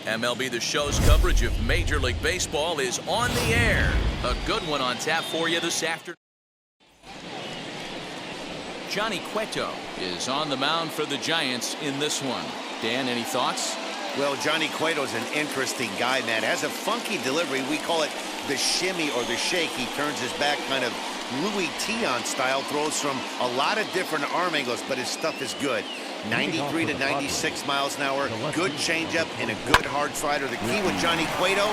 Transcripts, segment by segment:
MLB The Show's coverage of Major League Baseball is on the air. A good one on tap for you this afternoon. Johnny Cueto is on the mound for the Giants in this one. Dan, any thoughts? Well, Johnny Cueto's an interesting guy, man. Has a funky delivery. We call it the shimmy or the shake. He turns his back kind of Louis Tion style, throws from a lot of different arm angles, but his stuff is good. 93 to 96 miles an hour, good changeup, and a good hard slider. The key with Johnny Cueto,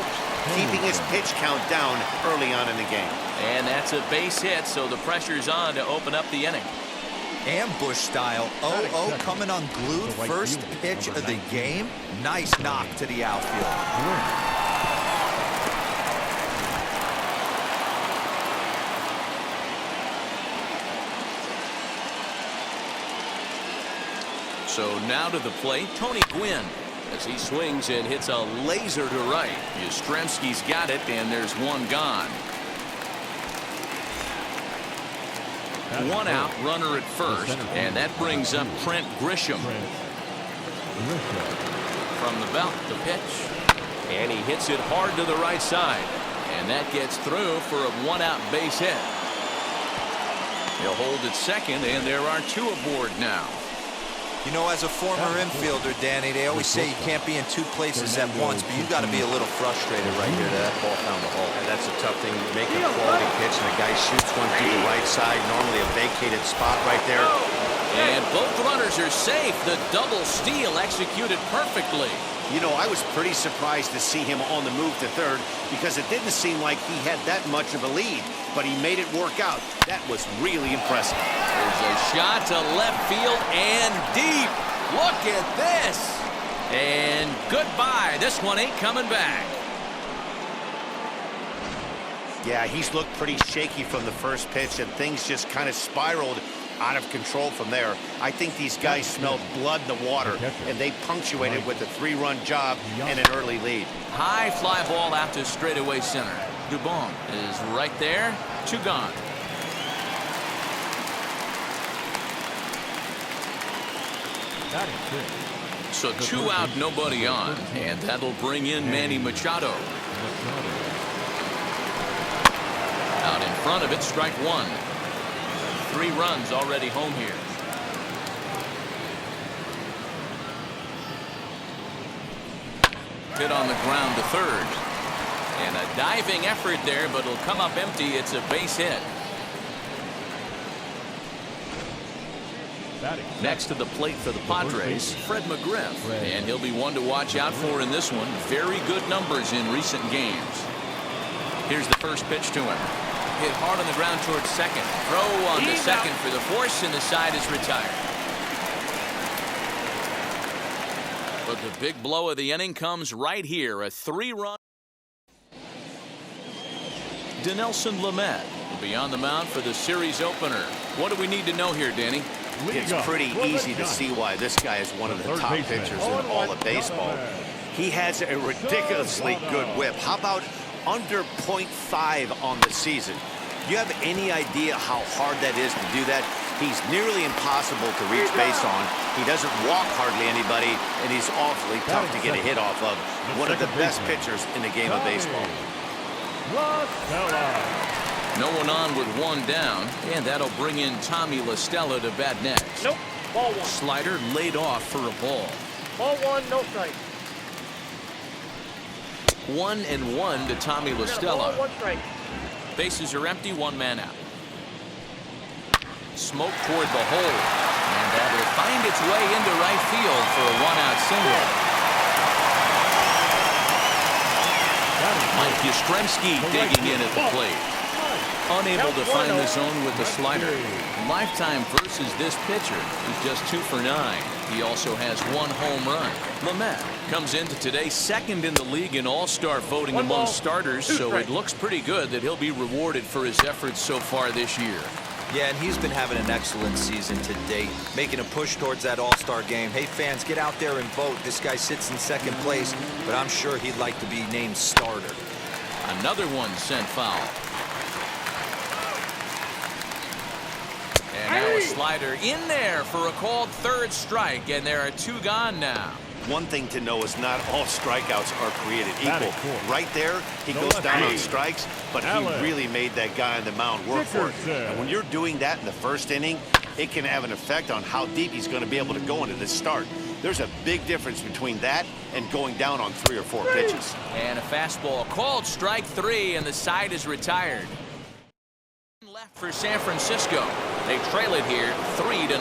keeping his pitch count down early on in the game. And that's a base hit, so the pressure's on to open up the inning. Ambush style, 0-0 coming unglued, first pitch of the game. Nice knock to the outfield. So now to the plate, Tony Gwynn, as he swings and hits a laser to right. Yastrzemski's got it, and there's one gone. One out, runner at first, and that brings up Trent Grisham. From the belt, the pitch, and he hits it hard to the right side, and that gets through for a one-out base hit. He'll hold at second, and there are two aboard now. You know, as a former infielder, Danny, they always say you can't be in two places at once, but you got to be a little frustrated right here that ball found the hole. And that's a tough thing. You make a quality pitch, and a guy shoots one through the right side, normally a vacated spot right there. And both runners are safe. The double steal executed perfectly. You know, I was pretty surprised to see him on the move to third because it didn't seem like he had that much of a lead, but he made it work out. That was really impressive. There's a shot to left field and deep. Look at this. And goodbye. This one ain't coming back. Yeah, he's looked pretty shaky from the first pitch, and things just kind of spiraled out of control from there. I think these guys smelled blood in the water, and they punctuated with a three-run job and an early lead. High fly ball out to straightaway center. Dubon is right there. Two gone. So two out, nobody on, and that'll bring in Manny Machado. Out in front of it, strike one. 3 runs already home here. Hit on the ground to third. And a diving effort there, but it'll come up empty. It's a base hit. Next to the plate for the Padres, Fred McGriff. And he'll be one to watch out for in this one. Very good numbers in recent games. Here's the first pitch to him. Hit hard on the ground towards second. Throw on the second for the force, and the side is retired. But the big blow of the inning comes right here. A 3-run. Dinelson Lamet will be on the mound for the series opener. What do we need to know here, Danny? It's pretty easy to see why this guy is one of the top pitchers in all of baseball. He has a ridiculously good whip. How about under .5 on the season? Do you have any idea how hard that is to do that? He's nearly impossible to reach base on. He doesn't walk hardly anybody, and he's awfully tough to get a hit off of. One of the best pitchers in the game of baseball. No one on with one down, and that'll bring in Tommy La Stella to bat next. Nope, ball one. Slider laid off for a ball. Ball one, no strike. 1-1 to Tommy La Stella. One strike. Bases are empty, one man out. Smoke toward the hole, and that will find its way into right field for a one-out single. Mike Yastrzemski digging in at the plate. Unable to find the zone with the slider. Lifetime versus this pitcher is just 2 for 9. He also has 1 home run. Lamet comes into today second in the league in all-star voting among starters, so it looks pretty good that he'll be rewarded for his efforts so far this year. Yeah, and he's been having an excellent season to date, making a push towards that all-star game. Hey, fans, get out there and vote. This guy sits in second place, but I'm sure he'd like to be named starter. Another one sent foul. And now a slider in there for a called third strike, and there are 2 gone now. one thing to know is not all strikeouts are created equal. Right there, he goes down on strikes, but he really made that guy on the mound work for it. And when you're doing that in the first inning, it can have an effect on how deep he's going to be able to go into this start. There's a big difference between that and going down on 3 or 4 pitches. And a fastball called strike 3, and the side is retired. Left for San Francisco. They trail it here 3-0.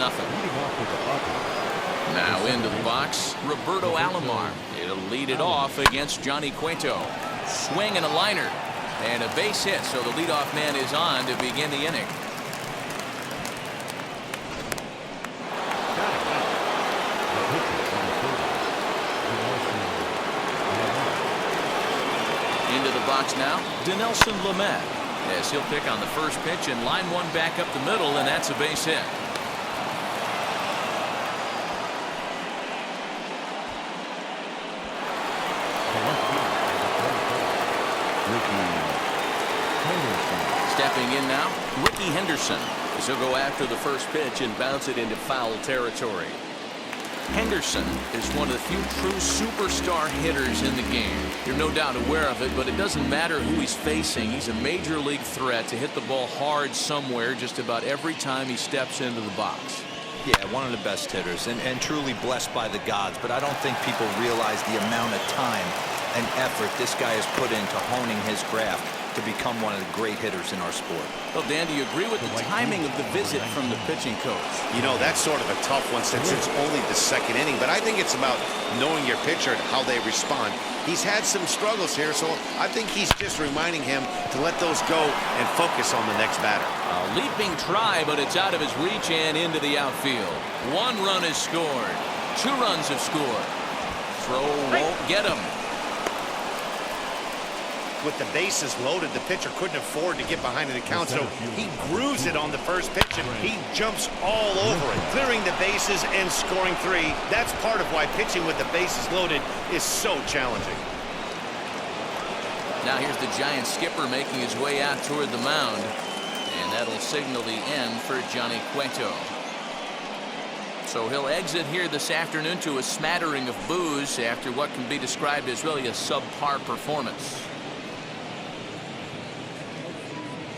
Now into the box, Roberto Alomar. He'll lead it off against Johnny Cueto. Swing and a liner. And a base hit, so the leadoff man is on to begin the inning. Into the box now, Dinelson Lamet. As he'll pick on the first pitch and line one back up the middle, and that's a base hit. Stepping in now, Ricky Henderson. As he'll go after the first pitch and bounce it into foul territory. Henderson is one of the few true superstar hitters in the game. You're no doubt aware of it, but it doesn't matter who he's facing. He's a major league threat to hit the ball hard somewhere just about every time he steps into the box. Yeah, one of the best hitters and truly blessed by the gods, but I don't think people realize the amount of time and effort this guy has put into honing his craft to become one of the great hitters in our sport. Well, Dan, do you agree with the timing of the visit from the pitching coach? You know, that's sort of a tough one since it's only the second inning, but I think it's about knowing your pitcher and how they respond. He's had some struggles here, so I think he's just reminding him to let those go and focus on the next batter. A leaping try, but it's out of his reach and into the outfield. 1 run is scored. 2 runs have scored. Throw won't get him. With the bases loaded, the pitcher couldn't afford to get behind the count, so he grooves it on the first pitch, and he jumps all over it, clearing the bases and scoring 3. That's part of why pitching with the bases loaded is so challenging. Now here's the Giant skipper making his way out toward the mound, and that'll signal the end for Johnny Cueto. So he'll exit here this afternoon to a smattering of boos after what can be described as really a subpar performance.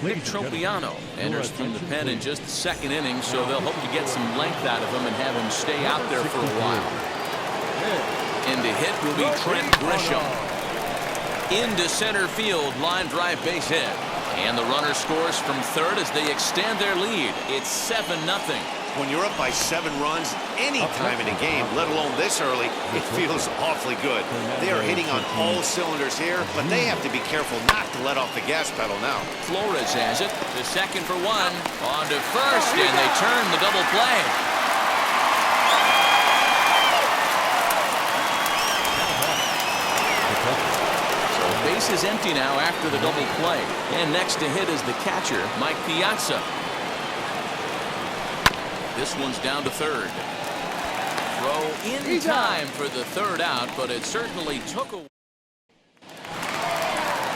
Nick Tropiano enters from the pen in just the second inning, so they'll hope to get some length out of him and have him stay out there for a while. In to hit will be Trent Grisham. Into center field, line drive base hit. And the runner scores from third as they extend their lead. It's 7-0. When you're up by 7 runs any time in a game, let alone this early, it feels awfully good. They are hitting on all cylinders here, but they have to be careful not to let off the gas pedal now. Flores has it. The second for 1. On to first, and they turn the double play. So base is empty now after the double play. And next to hit is the catcher, Mike Piazza. This one's down to third. Throw in time for the third out, but it certainly took away.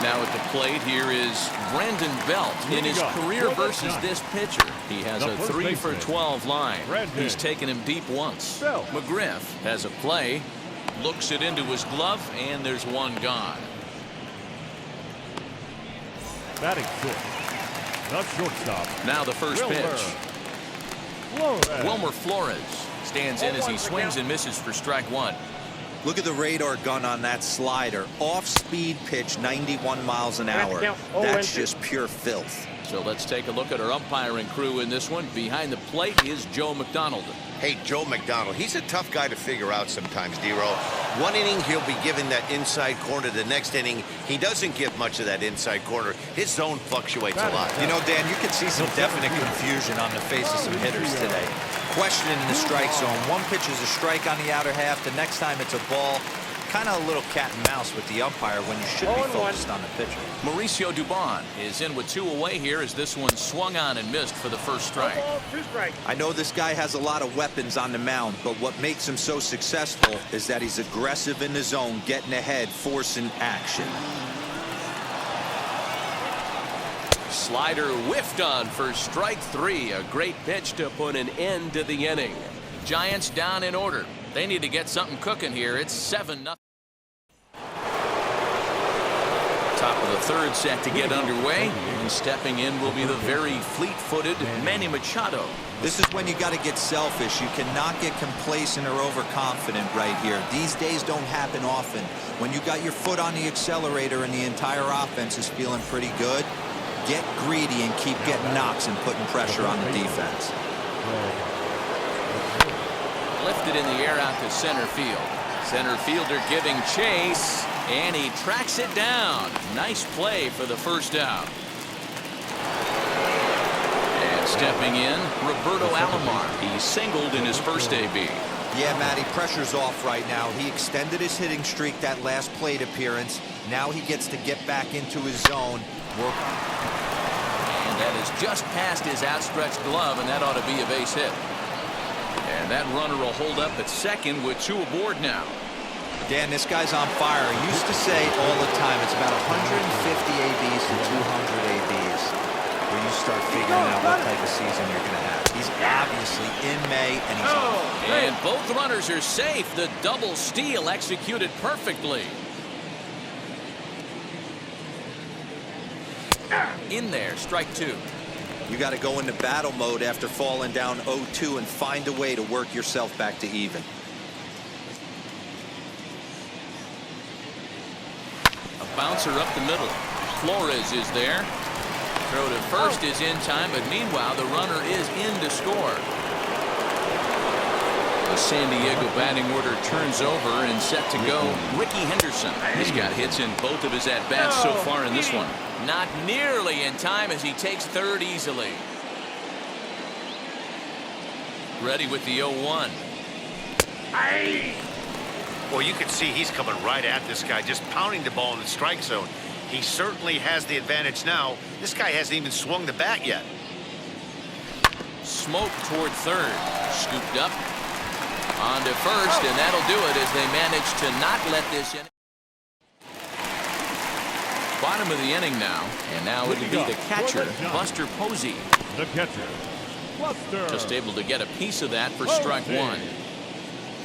Now at the plate here is Brandon Belt. In his career versus this pitcher, he has a 3 for 12 line. He's taken him deep once. McGriff has a play, looks it into his glove, and there's 1 gone. Batting fifth. Not shortstop. Now the first pitch. Wilmer Flores stands in as he swings and misses for strike 1. Look at the radar gun on that slider. Off-speed pitch, 91 miles an hour. That's just pure filth. So let's take a look at our umpiring crew in this one. Behind the plate is Joe McDonald. Hey, Joe McDonald, he's a tough guy to figure out sometimes, D-Row. 1 inning, he'll be giving that inside corner. The next inning, he doesn't give much of that inside corner. His zone fluctuates a lot. You know, Dan, you can see some definite confusion on the face of some hitters today. Questioning the strike zone. One pitch is a strike on the outer half. The next time it's a ball. Kind of a little cat and mouse with the umpire when you should be focused on the pitcher. Mauricio Dubon is in with 2 away here as this one swung on and missed for the first strike. I know this guy has a lot of weapons on the mound, but what makes him so successful is that he's aggressive in the zone, getting ahead, forcing action. Slider whiffed on for strike 3. A great pitch to put an end to the inning. Giants down in order. They need to get something cooking here. It's 7-0. Top of the third set to get underway, and stepping in will be the very fleet-footed Manny Machado. This is when you got to get selfish. You cannot get complacent or overconfident right here. These days don't happen often. When you got your foot on the accelerator and the entire offense is feeling pretty good, get greedy and keep getting knocks and putting pressure on the defense. Lifted in the air out to center field. Center fielder giving chase, and he tracks it down. Nice play for the first out. And stepping in, Roberto Alomar. He singled in his first AB. Yeah, Matty, pressure's off right now. He extended his hitting streak that last plate appearance. Now he gets to get back into his zone. And that is just past his outstretched glove, and that ought to be a base hit. And that runner will hold up at second with 2 aboard now. Dan, this guy's on fire. He used to say all the time it's about 150 ABs to 200 ABs where you start figuring out what type of season you're going to have. He's obviously in May, and he's on. And both runners are safe. The double steal executed perfectly. In there, strike 2. You got to go into battle mode after falling down 0-2 and find a way to work yourself back to even. A bouncer up the middle. Flores is there. Throw to first is in time, but meanwhile the runner is in to score. The San Diego batting order turns over and set to go. Ricky Henderson. He's got hits in both of his at-bats so far in this one. Not nearly in time as he takes third easily. Ready with the 0-1. Well, you can see he's coming right at this guy, just pounding the ball in the strike zone. He certainly has the advantage now. This guy hasn't even swung the bat yet. Smoke toward third. Scooped up. On to first, and that'll do it as they manage to not let this in. Bottom of the inning now, and now it'll be the catcher, Buster Posey. The catcher, Buster. Just able to get a piece of that for strike 1.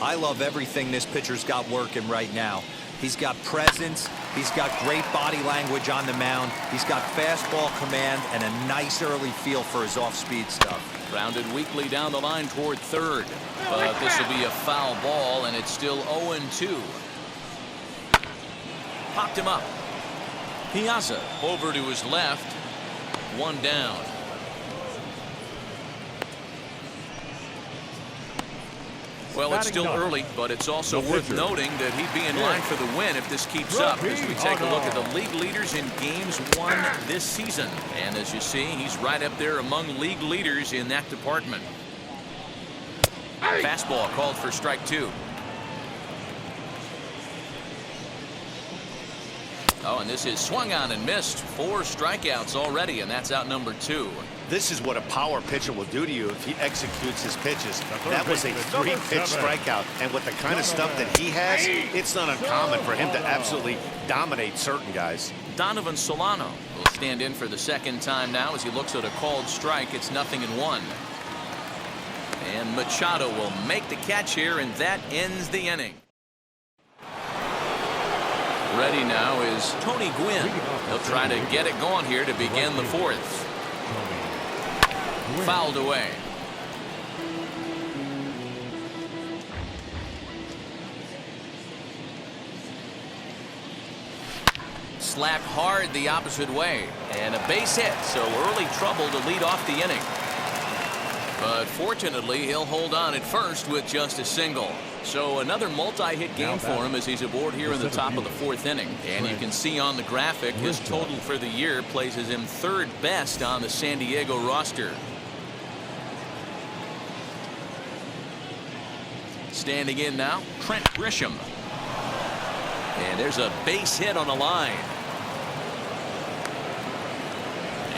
I love everything this pitcher's got working right now. He's got presence. He's got great body language on the mound. He's got fastball command and a nice early feel for his off-speed stuff. Rounded weakly down the line toward third. But this will be a foul ball, and it's still 0-2. Popped him up. Piazza over to his left. 1 down. Well, it's still early, but it's also worth noting that he'd be in line for the win if this keeps up as we take a look at the league leaders in games won this season. And as you see, he's right up there among league leaders in that department. Fastball called for strike 2. Oh, and this is swung on and missed. 4 strikeouts already, and that's out number 2. This is what a power pitcher will do to you if he executes his pitches. That was a 3-pitch strikeout, and with the kind of stuff that he has, it's not uncommon for him to absolutely dominate certain guys. Donovan Solano will stand in for the second time now as he looks at a called strike. It's 0-1. And Machado will make the catch here, and that ends the inning. Ready now is Tony Gwynn. He'll try to get it going here to begin the 4th. Fouled away. Slapped hard the opposite way, and a base hit, so early trouble to lead off the inning. But fortunately, he'll hold on at first with just a single. So another multi-hit game for him as he's aboard here in the top of the 4th inning. And you can see on the graphic his total for the year places him 3rd best on the San Diego roster. Standing in now, Trent Grisham. And there's a base hit on the line.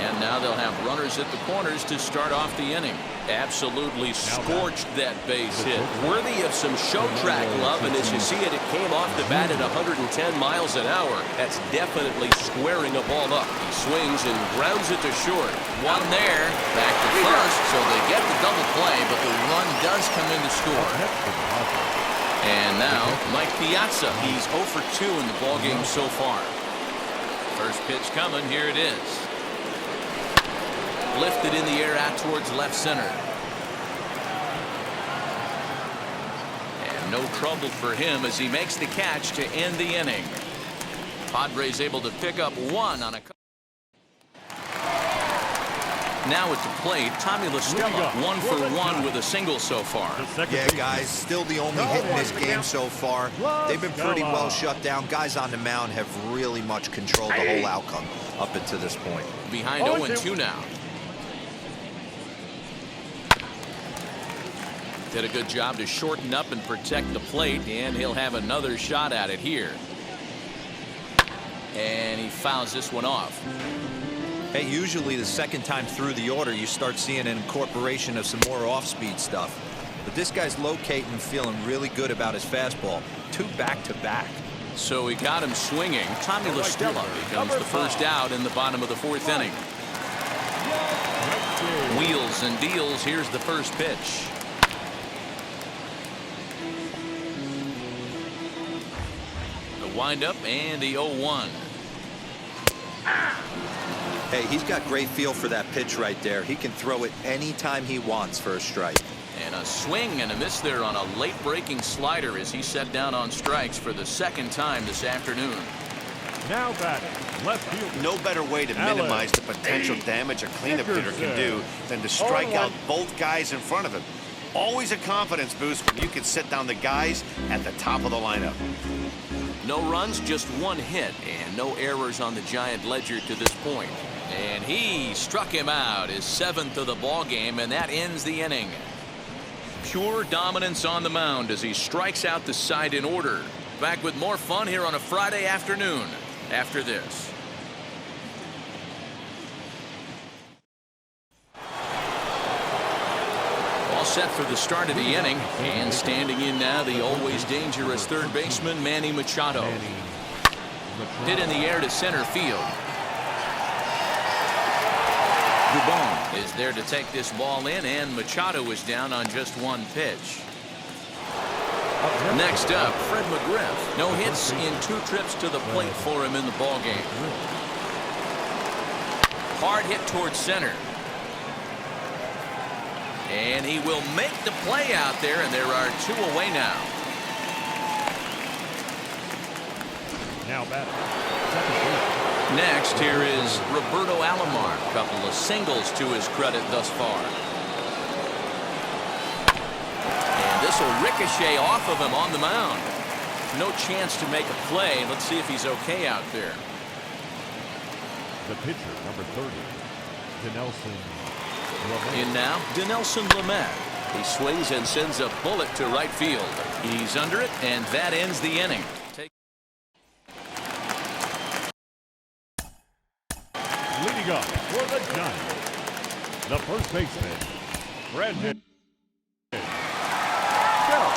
And now they'll have runners at the corners to start off the inning. Absolutely scorched that base hit. Worthy of some show track love, and as you see it, it came off the bat at 110 miles an hour. That's definitely squaring a ball up. He swings and grounds it to short. 1 there, back to first, so they get the double play, but the run does come in to score. And now Mike Piazza. He's 0 for 2 in the ballgame so far. First pitch coming. Here it is. Lifted in the air out towards left center. And no trouble for him as he makes the catch to end the inning. Padres able to pick up one on a. Now at the plate, Tommy La Stella, 1 for 1 with a single so far. Yeah, guys, still the only hit in this game so far. They've been pretty well shut down. Guys on the mound have really much controlled the whole outcome up until this point. Behind 0-2 now. Did a good job to shorten up and protect the plate, and he'll have another shot at it here. And he fouls this one off. Hey, usually the second time through the order, you start seeing an incorporation of some more off-speed stuff. But this guy's locating and feeling really good about his fastball. 2 back-to-back. So he got him swinging. Tommy La Stella becomes the first out in the bottom of the 4th inning. Wheels and deals. Here's the first pitch. The windup and the 0-1. Hey, he's got great feel for that pitch right there. He can throw it anytime he wants for a strike. And a swing and a miss there on a late breaking slider as he set down on strikes for the 2nd time this afternoon. Now batting, left fielder. No better way to minimize the potential damage a cleanup hitter can do than to strike out both guys in front of him. Always a confidence boost when you can set down the guys at the top of the lineup. No runs, just 1 hit, and no errors on the Giant ledger to this point. And he struck him out, his 7th of the ball game, and that ends the inning. Pure dominance on the mound as he strikes out the side in order. Back with more fun here on a Friday afternoon after this. All set for the start of the inning, and standing in now the always dangerous third baseman Manny Machado. Hit in the air to center field. Dubon is there to take this ball in, and Machado is down on just 1 pitch. Next up, Fred McGriff. No hits in 2 trips to the plate for him in the ball game. Hard hit towards center. And he will make the play out there, and there are 2 away now. Now batting. Next, here is Roberto Alomar. A couple of singles to his credit thus far. And this will ricochet off of him on the mound. No chance to make a play. Let's see if he's okay out there. The pitcher, number 30, Dinelson Lamet. In now, Dinelson Lamet. He swings and sends a bullet to right field. He's under it, and that ends the inning. Leading up for the Giants, the first baseman, Brandon.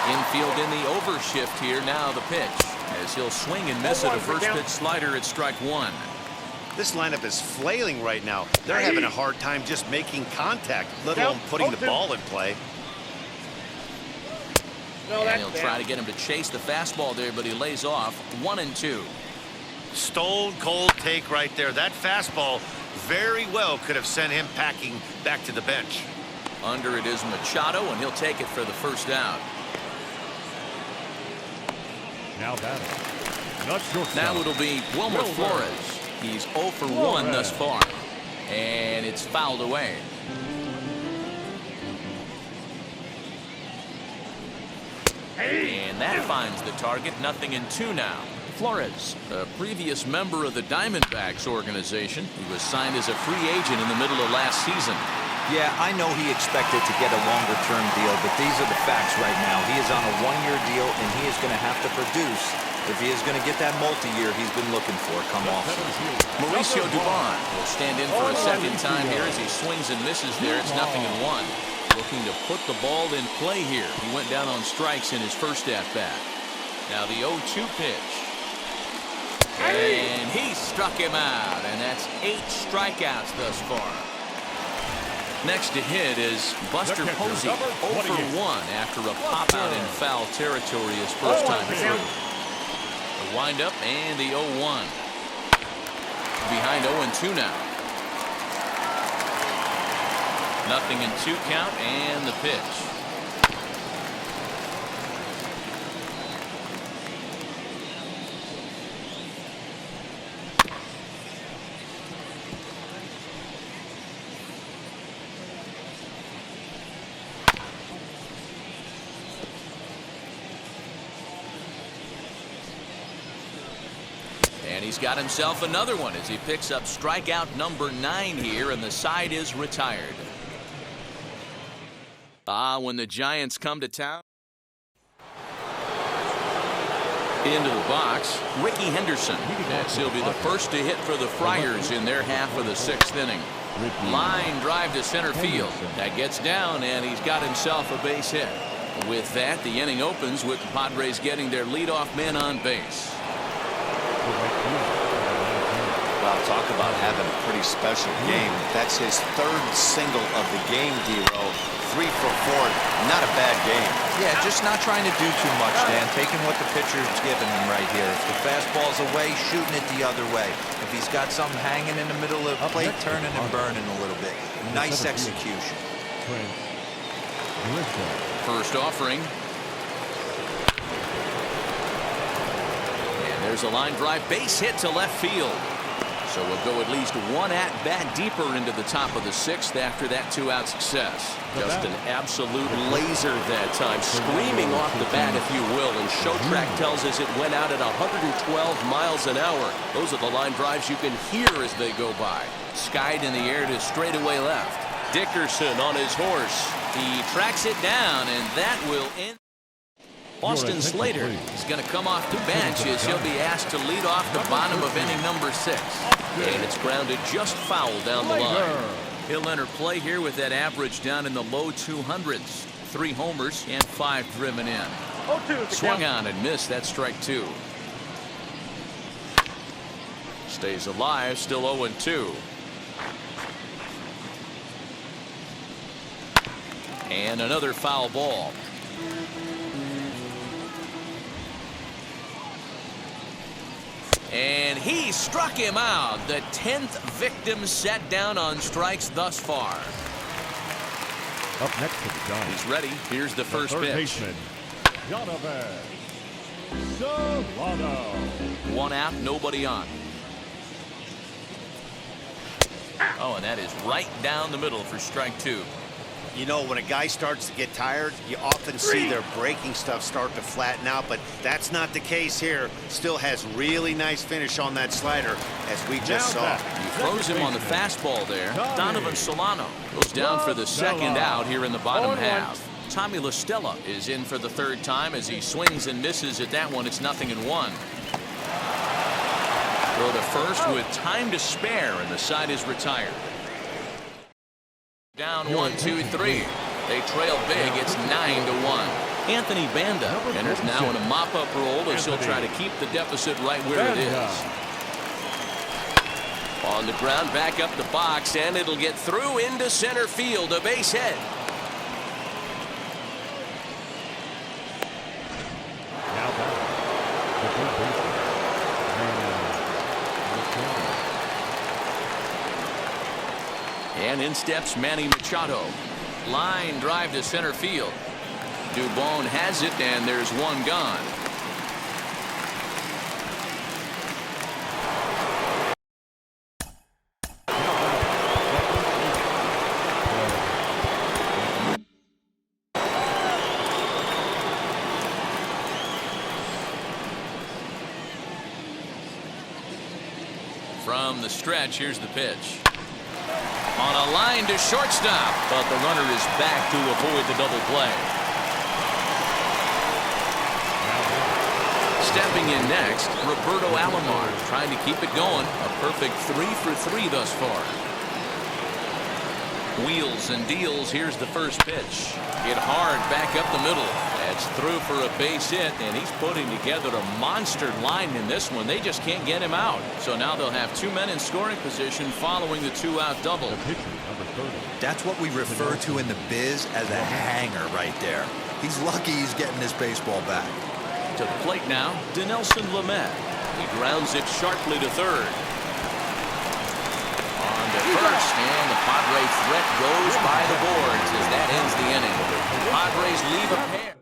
Infield in the overshift here. Now the pitch as he'll swing and miss at a first pitch slider at strike 1. This lineup is flailing right now. They're having a hard time just making contact, let alone putting the ball in play. And he'll try to get him to chase the fastball there, but he lays off. 1-2. Stone cold take right there. That fastball very well could have sent him packing back to the bench. Under it is Machado, and he'll take it for the first out. Now batting. Not shortstop. Now it'll be Wilmer Flores. He's 0 for 1 thus far. And it's fouled away. And that finds the target. 0-2 now. Flores, a previous member of the Diamondbacks organization. He was signed as a free agent in the middle of last season. Yeah, I know he expected to get a longer-term deal, but these are the facts right now. He is on a 1-year deal, and he is going to have to produce if he is going to get that multi-year he's been looking for come off. Mauricio Dubon will stand in for a 2nd time here as he swings and misses there. It's 0-1. Looking to put the ball in play here. He went down on strikes in his first at-bat. Now the 0-2 pitch. And he struck him out, and that's 8 strikeouts thus far. Next to hit is Buster Posey, 0 for 1 after a pop-out in foul territory his first time through. The windup and the 0-1. Behind 0-2 now. Nothing in 2 count and the pitch. And he's got himself another one as he picks up strikeout number 9 here, and the side is retired. When the Giants come to town. Into the box, Ricky Henderson. As he'll be the first to hit for the Friars in their half of the 6th inning. Line drive to center field. That gets down, and he's got himself a base hit. With that, the inning opens with the Padres getting their leadoff man on base. Well, talk about having a pretty special game. That's his 3rd single of the game, D-Row. 3 for 4. Not a bad game. Yeah, just not trying to do too much, Dan. Taking what the pitcher's giving him right here. If the fastball's away, shooting it the other way. If he's got something hanging in the middle of the plate, turning and burning a little bit. Nice execution. First offering. And there's a line drive base hit to left field. So we'll go at least 1 at-bat deeper into the top of the 6th after that 2-out success. Just an absolute laser that time, screaming off the bat, if you will, and Showtrack tells us it went out at 112 miles an hour. Those are the line drives you can hear as they go by. Skied in the air to straightaway left. Dickerson on his horse. He tracks it down, and that will end. Austin Slater is going to come off the bench as he'll be asked to lead off the bottom of inning number 6. And it's grounded just foul down the line. He'll enter play here with that average down in the low 200s. 3 homers and 5 driven in. Swung on and missed. That strike 2. Stays alive, still 0-2. And another foul ball. And he struck him out. The 10th victim set down on strikes thus far. Up next to the Giants. He's ready. Here's the first pitch. Baseman, Jonathan Solano. 1 out, nobody on. Oh, and that is right down the middle for strike 2. You know, when a guy starts to get tired, you often see their breaking stuff start to flatten out, but that's not the case here. Still has really nice finish on that slider, as we just saw. He throws him on the fastball there. Donovan Solano goes down for the 2nd out here in the bottom half. Tommy La Stella is in for the 3rd time as he swings and misses at that one. It's 0-1. Throw to first with time to spare, and the side is retired. Down 1, 2, 3. They trail big. It's 9-1. Anthony Banda enters now in a mop-up role as he'll try to keep the deficit right where it is. On the ground, back up the box, and it'll get through into center field. A base hit. Now back. The third baseman. And in steps Manny Machado. Line drive to center field. Dubon has it, and there's 1 gone. From the stretch, here's the pitch. On a line to shortstop, but the runner is back to avoid the double play. Stepping in next, Roberto Alomar, trying to keep it going. A perfect 3 for 3 thus far. Wheels and deals. Here's the first pitch. Hit hard back up the middle. That's through for a base hit, and he's putting together a monster line in this one. They just can't get him out. So now they'll have 2 men in scoring position following the 2-out double. That's what we refer to in the biz as a hanger right there. He's lucky he's getting this baseball back. To the plate now, Dinelson Lamet. He grounds it sharply to third. On to first, and the Padres threat goes by the boards as that ends the inning. The Padres leave a pair.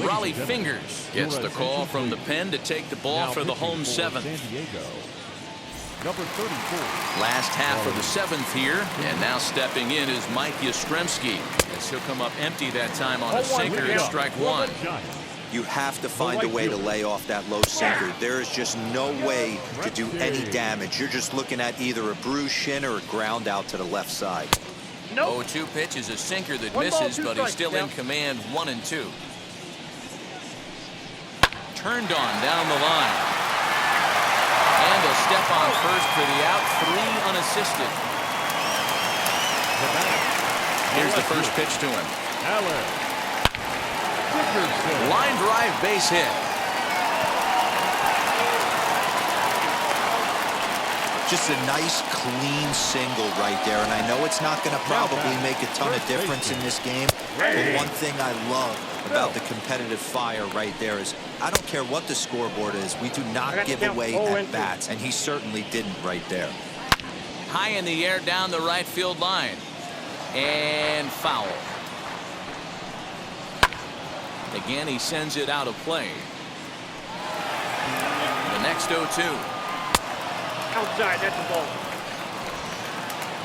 Raleigh Fingers gets the call from the pen to take the ball for the home seventh. Number 34. Last half of the seventh here, and now stepping in is Mike Yastrzemski, as he'll come up empty that time on a sinker and strike one. You have to find a way to lay off that low sinker. There is just no way to do any damage. You're just looking at either a bruised shin or a ground out to the left side. 0-2 pitch is a sinker that misses, but he's still in command. 1-2. Turned on down the line. And a step on first for the out. 3 unassisted. Here's the first pitch to him. Line drive base hit. Just a nice clean single right there, and I know it's not going to probably make a ton of difference in this game, but one thing I love about the competitive fire right there is I don't care what the scoreboard is, we do not give away at bats, and he certainly didn't right there. High in the air down the right field line, and foul. Again, he sends it out of play. The next 0-2. Outside, that's the ball.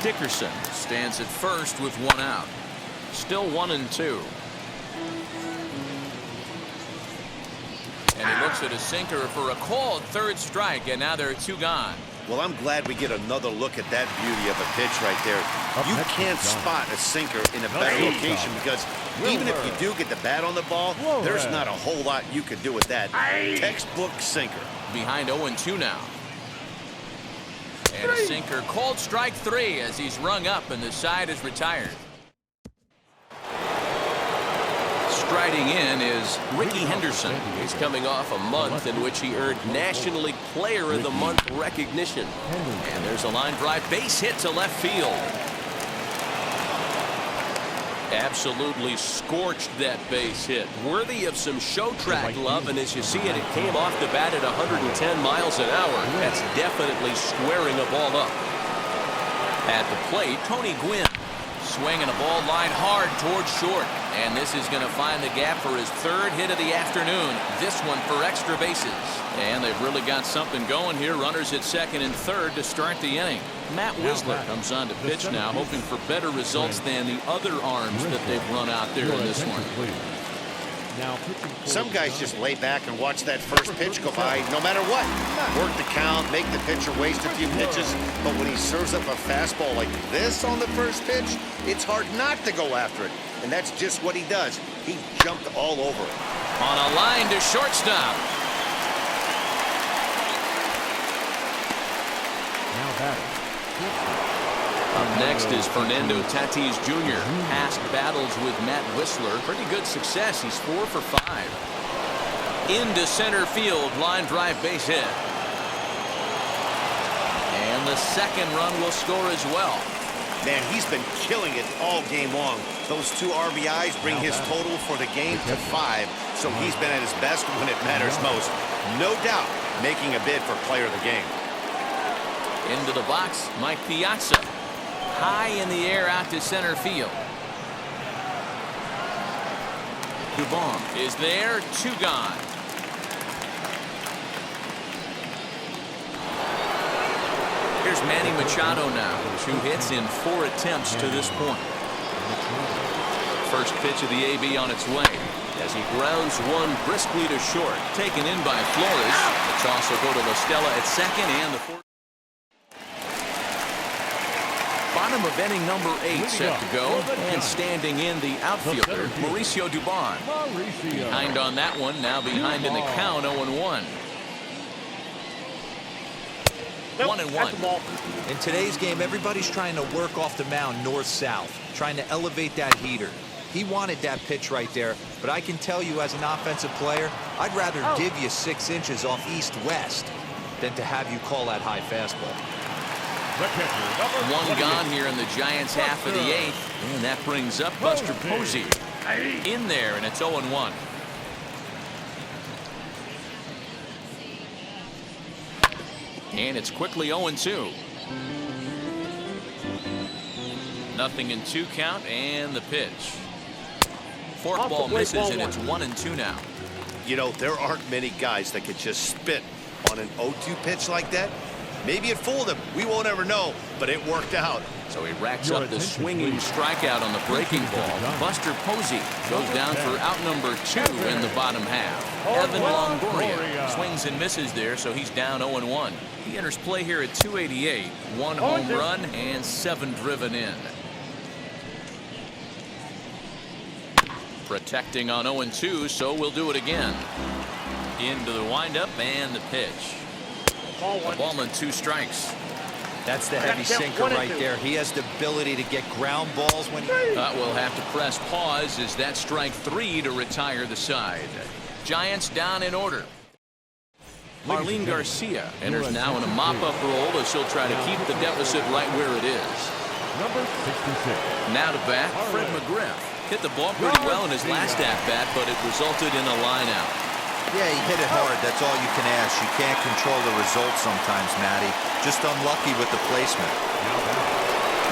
Dickerson stands at first with 1 out. Still 1-2. And he looks at a sinker for a called third strike, and now there are 2 gone. Well, I'm glad we get another look at that beauty of a pitch right there. You can't spot a sinker in a better location because even if you do get the bat on the ball, there's not a whole lot you could do with that. Textbook sinker. Behind 0-2 now. And a sinker called strike 3 as he's rung up and the side is retired. Striding in is Ricky Henderson. He's coming off a month in which he earned National League Player of the Month recognition. And there's a line drive base hit to left field. Absolutely scorched that base hit. Worthy of some show track love, and as you see it, it came off the bat at 110 miles an hour. That's definitely squaring a ball up. At the plate, Tony Gwynn swinging a ball line hard towards short. And this is going to find the gap for his 3rd hit of the afternoon. This one for extra bases. And they've really got something going here. Runners at 2nd and 3rd to start the inning. Matt Wisler comes on to pitch now, hoping for better results than the other arms that they've run out there in this one. Some guys just lay back and watch that first pitch go by no matter what. Work the count, make the pitcher waste a few pitches, but when he serves up a fastball like this on the first pitch, it's hard not to go after it. And that's just what he does. He jumped all over it. On a line to shortstop. Up next is Fernando Tatis Jr. Past battles with Matt Wisler. Pretty good success. He's 4 for 5. Into center field. Line drive base hit. And the 2nd run will score as well. Man, he's been killing it all game long. Those 2 RBIs bring his total for the game to 5, so he's been at his best when it matters most. No doubt making a bid for player of the game. Into the box, Mike Piazza. High in the air out to center field. Dubon is there, 2 gone. Here's Manny Machado now. 2 hits in 4 attempts to this point. First pitch of the AB on its way as he grounds one briskly to short. Taken in by Flores. Let's also go to La Stella at 2nd and the 4th. Bottom of inning number 8 set to go, and standing in the outfielder, Mauricio Dubon. Behind on that one, now behind in the count, 0-1. 1-1. That's the ball. In today's game, everybody's trying to work off the mound north-south, trying to elevate that heater. He wanted that pitch right there, but I can tell you as an offensive player, I'd rather give you 6 inches off east-west than to have you call that high fastball. One gone here in the Giants' half of the 8th, and that brings up Buster Posey in there, and it's 0-1. And it's quickly 0-2. Nothing in 2 count, and the pitch. Forkball misses, and it's 1-2 now. You know, there aren't many guys that could just spit on an 0-2 pitch like that. Maybe it fooled him. We won't ever know, but it worked out. So he racks up the swinging strikeout on the breaking ball. Buster Posey goes down for out number 2 in the bottom half. Evan Longoria swings and misses there, so he's down 0-1. He enters play here at 288, 1 home run and 7 driven in. Protecting on 0-2, so we'll do it again. Into the windup and the pitch. A ball and 2 strikes. That's the heavy sinker right there. He has the ability to get ground balls when he... We'll have to press pause as that strike 3 to retire the side. Giants down in order. Marlene Garcia enters now in a mop-up role as she'll try to keep the deficit right where it is. Number 66. Now to bat, Fred McGriff. Hit the ball pretty well in his last at-bat, but it resulted in a line-out. Yeah, he hit it hard. That's all you can ask. You can't control the results sometimes, Matty. Just unlucky with the placement.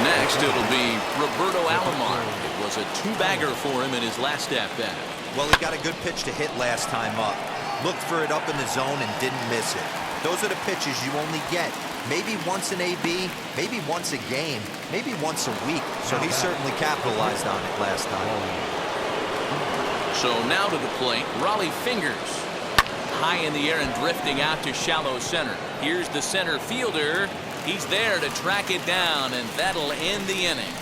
Next, it'll be Roberto Alomar. It was a 2-bagger for him in his last at-bat. Well, he got a good pitch to hit last time up. Looked for it up in the zone and didn't miss it. Those are the pitches you only get. Maybe once an AB, maybe once a game, maybe once a week. So he certainly capitalized on it last time. So now to the plate, Raleigh Fingers. High in the air and drifting out to shallow center. Here's the center fielder. He's there to track it down, and that'll end the inning.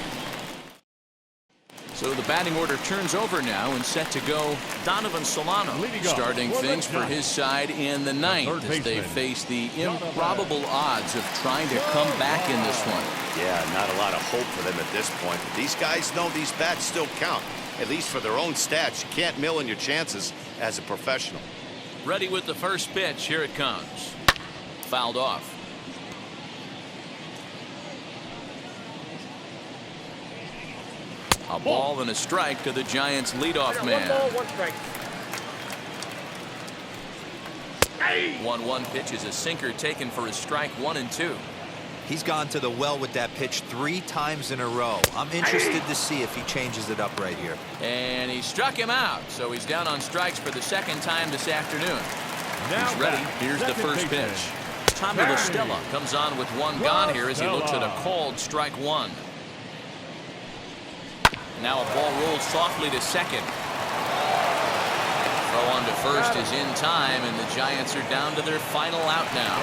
So the batting order turns over now and set to go Donovan Solano, starting things for his side in the 9th as they face the improbable odds of trying to come back in this one. Yeah, not a lot of hope for them at this point. But these guys know these bats still count, at least for their own stats. You can't mill in your chances as a professional. Ready with the first pitch. Here it comes. Fouled off. A ball and a strike to the Giants' leadoff man. 1 strike. 1-1 pitch is a sinker taken for a strike 1-2. He's gone to the well with that pitch 3 times in a row. I'm interested to see if he changes it up right here. And he struck him out, so he's down on strikes for the 2nd time this afternoon. He's ready. Here's the first pitch. Tommy La Stella comes on with 1 gone here as he looks at a called strike 1. Now a ball rolls softly to second. Throw on to first is in time, and the Giants are down to their final out now.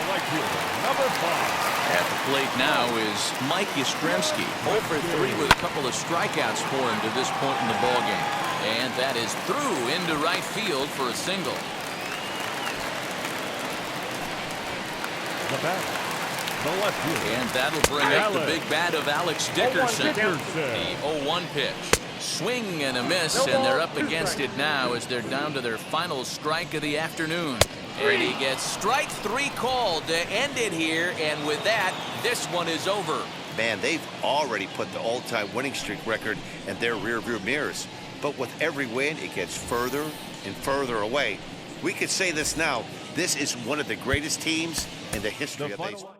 Number 5. At the plate now is Mike Yastrzemski, 0 for 3 with a couple of strikeouts for him to this point in the ballgame. And that is through into right field for a single. The bat, the left fielder. And that'll bring up the big bat of Alex Dickerson. The 0-1 pitch. Swing and a miss, and they're up against it now as they're down to their final strike of the afternoon. And he gets strike 3 called to end it here, and with that, this one is over. Man, they've already put the all-time winning streak record in their rearview mirrors. But with every win, it gets further and further away. We could say this now. This is one of the greatest teams in the history of baseball.